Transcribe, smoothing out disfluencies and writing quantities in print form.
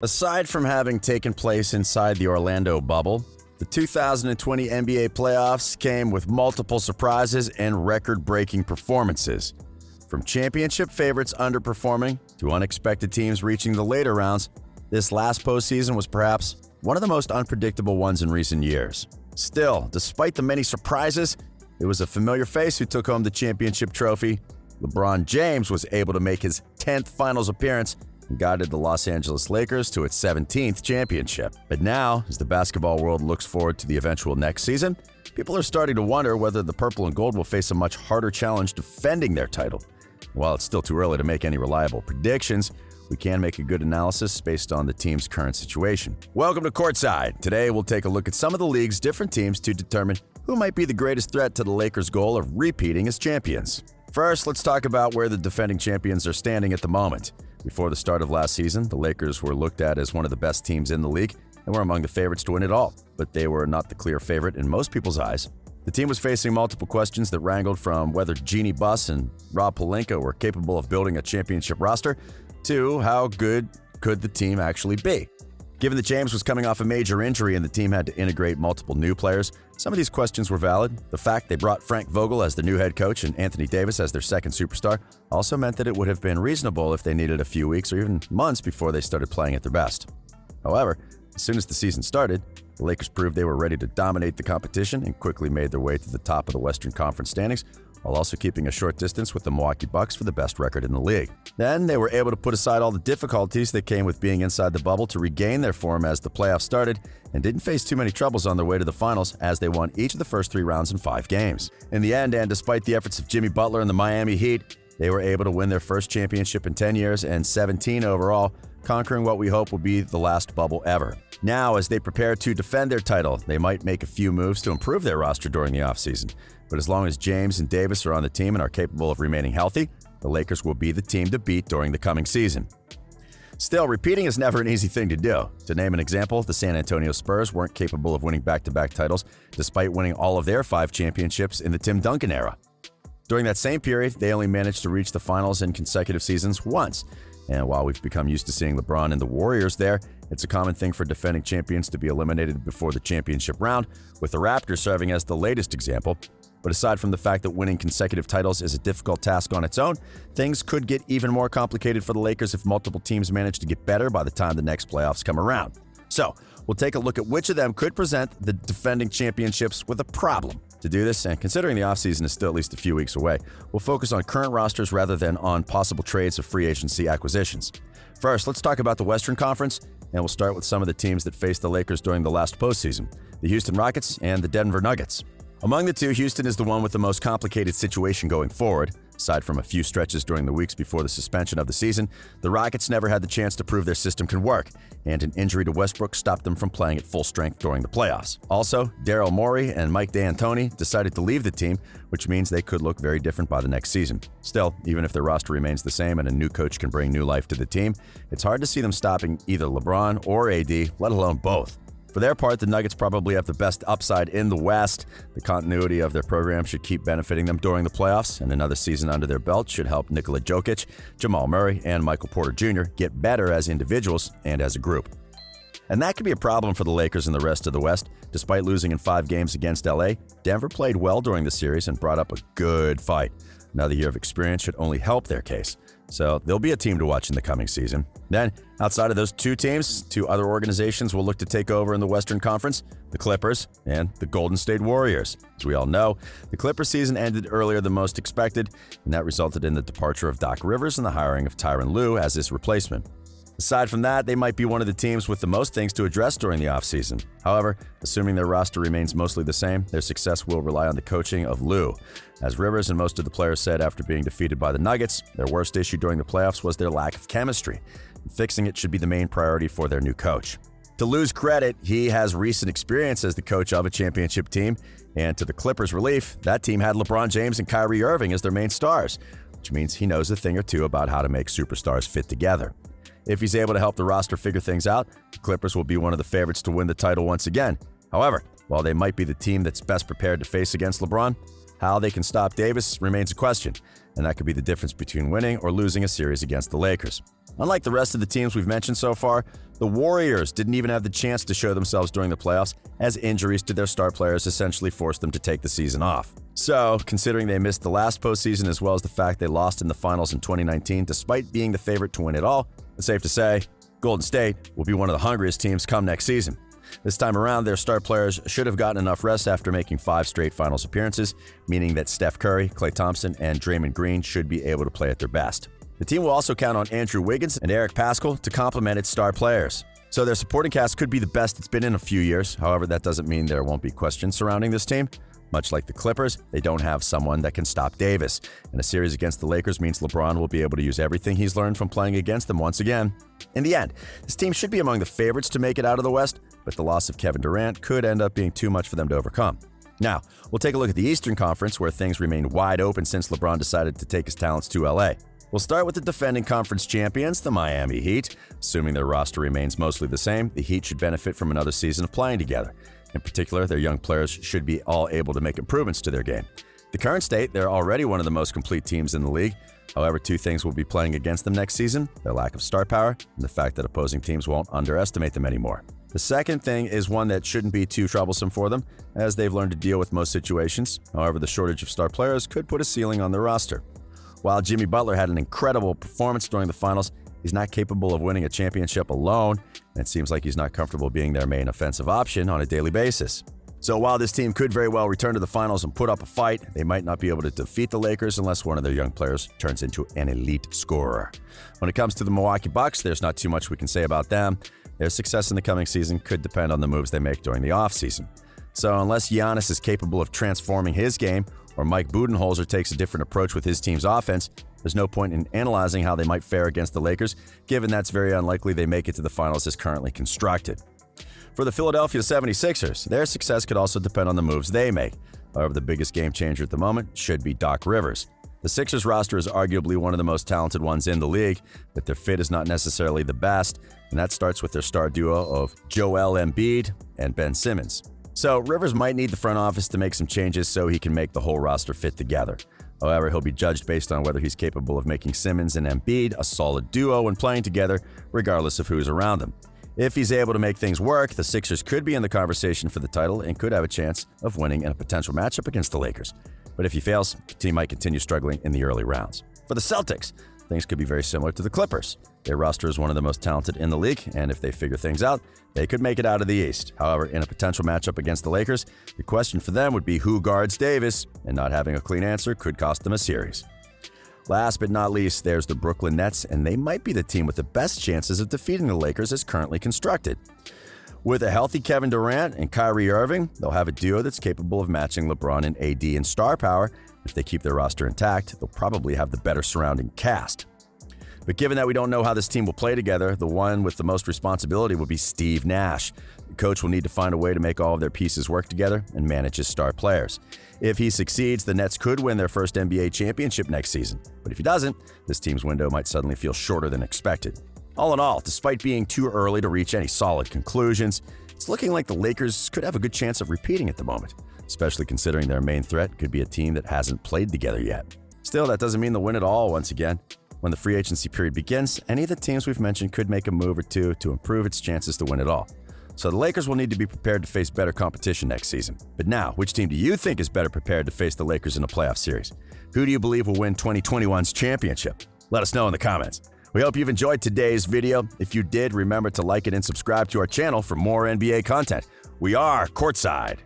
Aside from having taken place inside the Orlando bubble, the 2020 NBA playoffs came with multiple surprises and record-breaking performances. From championship favorites underperforming to unexpected teams reaching the later rounds, this last postseason was perhaps one of the most unpredictable ones in recent years. Still, despite the many surprises, it was a familiar face who took home the championship trophy. LeBron James was able to make his 10th finals appearance and guided the Los Angeles Lakers to its 17th championship. But now, as the basketball world looks forward to the eventual next season, people are starting to wonder whether the purple and gold will face a much harder challenge defending their title. While it's still too early to make any reliable predictions, we can make a good analysis based on the team's current situation. Welcome to Courtside. Today, we'll take a look at some of the league's different teams to determine who might be the greatest threat to the Lakers' goal of repeating as champions. First, let's talk about where the defending champions are standing at the moment. Before the start of last season, the Lakers were looked at as one of the best teams in the league and were among the favorites to win it all, but they were not the clear favorite in most people's eyes. The team was facing multiple questions that wrangled from whether Jeannie Buss and Rob Pelinka were capable of building a championship roster to how good could the team actually be. Given that James was coming off a major injury and the team had to integrate multiple new players, some of these questions were valid. The fact they brought Frank Vogel as their new head coach and Anthony Davis as their second superstar also meant that it would have been reasonable if they needed a few weeks or even months before they started playing at their best. However, as soon as the season started, the Lakers proved they were ready to dominate the competition and quickly made their way to the top of the Western Conference standings, while also keeping a short distance with the Milwaukee Bucks for the best record in the league. Then, they were able to put aside all the difficulties that came with being inside the bubble to regain their form as the playoffs started and didn't face too many troubles on their way to the finals as they won each of the first 3 rounds in 5 games. In the end, and despite the efforts of Jimmy Butler and the Miami Heat, they were able to win their first championship in 10 years and 17 overall, conquering what we hope will be the last bubble ever. Now, as they prepare to defend their title, they might make a few moves to improve their roster during the offseason. But as long as James and Davis are on the team and are capable of remaining healthy, the Lakers will be the team to beat during the coming season. Still, repeating is never an easy thing to do. To name an example, the San Antonio Spurs weren't capable of winning back-to-back titles despite winning all of their 5 championships in the Tim Duncan era. During that same period, they only managed to reach the finals in consecutive seasons once. And while we've become used to seeing LeBron and the Warriors there, it's a common thing for defending champions to be eliminated before the championship round, with the Raptors serving as the latest example. But aside from the fact that winning consecutive titles is a difficult task on its own, things could get even more complicated for the Lakers if multiple teams manage to get better by the time the next playoffs come around. So, we'll take a look at which of them could present the defending championships with a problem. To do this, and considering the offseason is still at least a few weeks away, we'll focus on current rosters rather than on possible trades of free agency acquisitions. First, let's talk about the Western Conference, and we'll start with some of the teams that faced the Lakers during the last postseason, the Houston Rockets and the Denver Nuggets. Among the two, Houston is the one with the most complicated situation going forward. Aside from a few stretches during the weeks before the suspension of the season, the Rockets never had the chance to prove their system can work, and an injury to Westbrook stopped them from playing at full strength during the playoffs. Also, Daryl Morey and Mike D'Antoni decided to leave the team, which means they could look very different by the next season. Still, even if their roster remains the same and a new coach can bring new life to the team, it's hard to see them stopping either LeBron or AD, let alone both. For their part, the Nuggets probably have the best upside in the West. The continuity of their program should keep benefiting them during the playoffs, and another season under their belt should help Nikola Jokic, Jamal Murray, and Michael Porter Jr. get better as individuals and as a group. And that could be a problem for the Lakers and the rest of the West. Despite losing in 5 games against LA, Denver played well during the series and brought up a good fight. Another year of experience should only help their case. So they'll be a team to watch in the coming season. Then, outside of those 2 teams, 2 other organizations will look to take over in the Western Conference, the Clippers and the Golden State Warriors. As we all know, the Clippers season ended earlier than most expected, and that resulted in the departure of Doc Rivers and the hiring of Tyronn Lue as his replacement. Aside from that, they might be one of the teams with the most things to address during the offseason. However, assuming their roster remains mostly the same, their success will rely on the coaching of Lue. As Rivers and most of the players said after being defeated by the Nuggets, their worst issue during the playoffs was their lack of chemistry. Fixing it should be the main priority for their new coach. To Lue's credit, he has recent experience as the coach of a championship team, and to the Clippers' relief, that team had LeBron James and Kyrie Irving as their main stars, which means he knows a thing or two about how to make superstars fit together. If he's able to help the roster figure things out, the Clippers will be one of the favorites to win the title once again. However, while they might be the team that's best prepared to face against LeBron, how they can stop Davis remains a question, and that could be the difference between winning or losing a series against the Lakers. Unlike the rest of the teams we've mentioned so far, The Warriors didn't even have the chance to show themselves during the playoffs, as injuries to their star players essentially forced them to take the season off. So, considering they missed the last postseason as well as the fact they lost in the finals in 2019 despite being the favorite to win it all, it's safe to say Golden State will be one of the hungriest teams come next season. This time around, their star players should have gotten enough rest after making 5 straight finals appearances, meaning that Steph Curry, Klay Thompson, and Draymond Green should be able to play at their best. The team will also count on Andrew Wiggins and Eric Paschall to complement its star players. So their supporting cast could be the best it's been in a few years. However, that doesn't mean there won't be questions surrounding this team. Much like the Clippers, they don't have someone that can stop Davis. And a series against the Lakers means LeBron will be able to use everything he's learned from playing against them once again. In the end, this team should be among the favorites to make it out of the West, but the loss of Kevin Durant could end up being too much for them to overcome. Now, we'll take a look at the Eastern Conference, where things remain wide open since LeBron decided to take his talents to LA. We'll start with the defending conference champions, the Miami Heat. Assuming their roster remains mostly the same, the Heat should benefit from another season of playing together. In particular, their young players should be all able to make improvements to their game. The current state, they're already one of the most complete teams in the league. However, 2 things will be playing against them next season: their lack of star power and the fact that opposing teams won't underestimate them anymore. The second thing is one that shouldn't be too troublesome for them, as they've learned to deal with most situations. However, the shortage of star players could put a ceiling on their roster. While Jimmy Butler had an incredible performance during the finals, he's not capable of winning a championship alone, and it seems like he's not comfortable being their main offensive option on a daily basis. So while this team could very well return to the finals and put up a fight, they might not be able to defeat the Lakers unless one of their young players turns into an elite scorer. When it comes to the Milwaukee Bucks, there's not too much we can say about them. Their success in the coming season could depend on the moves they make during the offseason. So unless Giannis is capable of transforming his game, or Mike Budenholzer takes a different approach with his team's offense, there's no point in analyzing how they might fare against the Lakers, given that's very unlikely they make it to the finals as currently constructed. For the Philadelphia 76ers, their success could also depend on the moves they make. However, the biggest game changer at the moment should be Doc Rivers. The Sixers roster is arguably one of the most talented ones in the league, but their fit is not necessarily the best, and that starts with their star duo of Joel Embiid and Ben Simmons. So Rivers might need the front office to make some changes so he can make the whole roster fit together. However, he'll be judged based on whether he's capable of making Simmons and Embiid a solid duo when playing together, regardless of who's around them. If he's able to make things work, the Sixers could be in the conversation for the title and could have a chance of winning in a potential matchup against the Lakers. But if he fails, the team might continue struggling in the early rounds. For the Celtics, things could be very similar to the Clippers. Their roster is one of the most talented in the league, and if they figure things out, they could make it out of the East. However, in a potential matchup against the Lakers, the question for them would be who guards Davis, and not having a clean answer could cost them a series. Last but not least, there's the Brooklyn Nets, and they might be the team with the best chances of defeating the Lakers as currently constructed. With a healthy Kevin Durant and Kyrie Irving, they'll have a duo that's capable of matching LeBron and AD in star power. If they keep their roster intact, they'll probably have the better surrounding cast. But given that we don't know how this team will play together, the one with the most responsibility will be Steve Nash. The coach will need to find a way to make all of their pieces work together and manage his star players. If he succeeds, the Nets could win their first NBA championship next season. But if he doesn't, this team's window might suddenly feel shorter than expected. All in all, despite being too early to reach any solid conclusions, it's looking like the Lakers could have a good chance of repeating at the moment, especially considering their main threat could be a team that hasn't played together yet. Still, that doesn't mean they'll win it all once again. When the free agency period begins, any of the teams we've mentioned could make a move or two to improve its chances to win it all. So the Lakers will need to be prepared to face better competition next season. But now, which team do you think is better prepared to face the Lakers in a playoff series? Who do you believe will win 2021's championship? Let us know in the comments. We hope you've enjoyed today's video. If you did, remember to like it and subscribe to our channel for more NBA content. We are Courtside.